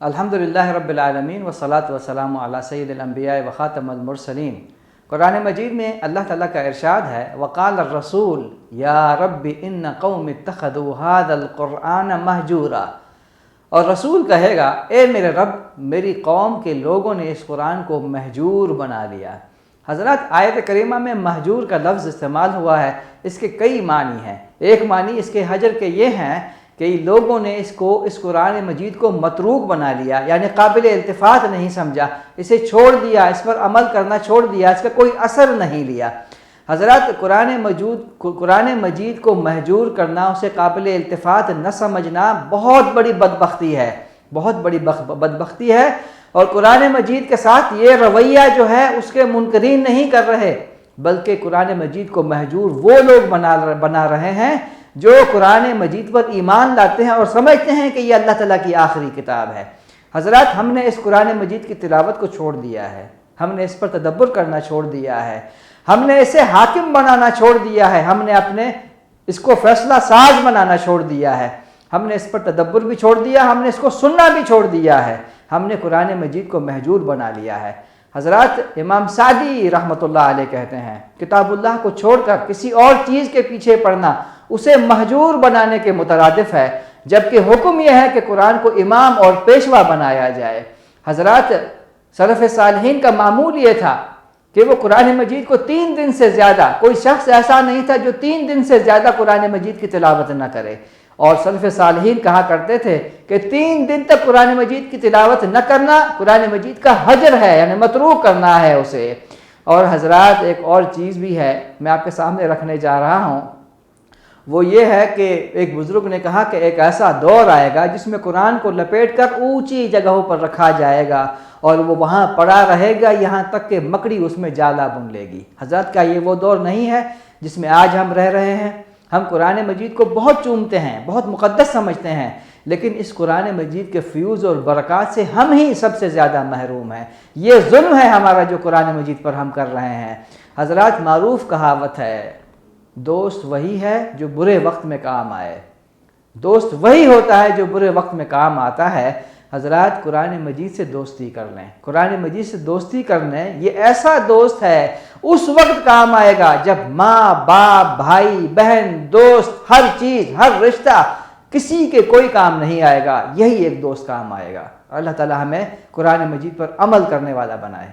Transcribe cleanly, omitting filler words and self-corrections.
الحمدللہ رب العالمین والصلاة والسلام علی سید الانبیاء و خاتم المرسلین۔ قرآن مجید میں اللہ تعالیٰ کا ارشاد ہے وقال الرسول یا رب ان قوم اتخذوا هذا القرآن مہجورا، اور رسول کہے گا اے میرے رب میری قوم کے لوگوں نے اس قرآن کو مہجور بنا لیا۔ حضرات آیت کریمہ میں مہجور کا لفظ استعمال ہوا ہے، اس کے کئی معنی ہیں۔ ایک معنی اس کے حجر کے یہ ہیں کہ لوگوں نے اس قرآن مجید کو متروک بنا لیا، یعنی قابل التفات نہیں سمجھا، اسے چھوڑ دیا، اس پر عمل کرنا چھوڑ دیا، اس کا کوئی اثر نہیں لیا۔ حضرات قرآن مجید کو مہجور کرنا، اسے قابل التفات نہ سمجھنا بہت بڑی بدبختی ہے، بہت بڑی بدبختی ہے۔ اور قرآن مجید کے ساتھ یہ رویہ جو ہے اس کے منکرین نہیں کر رہے، بلکہ قرآن مجید کو مہجور وہ لوگ بنا رہے ہیں جو قرآن مجید پر ایمان لاتے ہیں اور سمجھتے ہیں کہ یہ اللہ تعالیٰ کی آخری کتاب ہے۔ حضرات ہم نے اس قرآن مجید کی تلاوت کو چھوڑ دیا ہے، ہم نے اس پر تدبر کرنا چھوڑ دیا ہے، ہم نے اسے حاکم بنانا چھوڑ دیا ہے، ہم نے اس کو فیصلہ ساز بنانا چھوڑ دیا ہے، ہم نے اس پر تدبر بھی چھوڑ دیا، ہم نے اس کو سننا بھی چھوڑ دیا ہے، ہم نے قرآن مجید کو مہجور بنا لیا ہے۔ حضرات امام سعدی رحمۃ اللہ علیہ کہتے ہیں کتاب اللہ کو چھوڑ کر کسی اور چیز کے پیچھے پڑنا اسے مہجور بنانے کے مترادف ہے، جبکہ حکم یہ ہے کہ قرآن کو امام اور پیشوا بنایا جائے۔ حضرات سلف صالحین کا معمول یہ تھا کہ وہ قرآن مجید کو 3 دن سے زیادہ، کوئی شخص ایسا نہیں تھا جو 3 دن سے زیادہ قرآن مجید کی تلاوت نہ کرے، اور سلف صالحین کہا کرتے تھے کہ 3 دن تک قرآن مجید کی تلاوت نہ کرنا قرآن مجید کا حجر ہے، یعنی متروک کرنا ہے اسے۔ اور حضرات ایک اور چیز بھی ہے میں آپ کے سامنے رکھنے جا رہا ہوں، وہ یہ ہے کہ ایک بزرگ نے کہا کہ ایک ایسا دور آئے گا جس میں قرآن کو لپیٹ کر اونچی جگہوں پر رکھا جائے گا اور وہ وہاں پڑا رہے گا یہاں تک کہ مکڑی اس میں جالا بن لے گی۔ حضرات کا یہ وہ دور نہیں ہے جس میں آج ہم رہ رہے ہیں؟ ہم قرآن مجید کو بہت چومتے ہیں، بہت مقدس سمجھتے ہیں، لیکن اس قرآن مجید کے فیوز اور برکات سے ہم ہی سب سے زیادہ محروم ہیں۔ یہ ظلم ہے ہمارا جو قرآن مجید پر ہم کر رہے ہیں۔ حضرات معروف کہاوت ہے دوست وہی ہے جو برے وقت میں کام آئے، دوست وہی ہوتا ہے جو برے وقت میں کام آتا ہے۔ حضرات قرآن مجید سے دوستی کر لیں، قرآن مجید سے دوستی کر لیں، یہ ایسا دوست ہے اس وقت کام آئے گا جب ماں باپ بھائی بہن دوست ہر چیز ہر رشتہ کسی کے کوئی کام نہیں آئے گا، یہی ایک دوست کام آئے گا۔ اللہ تعالی ہمیں قرآن مجید پر عمل کرنے والا بنائے۔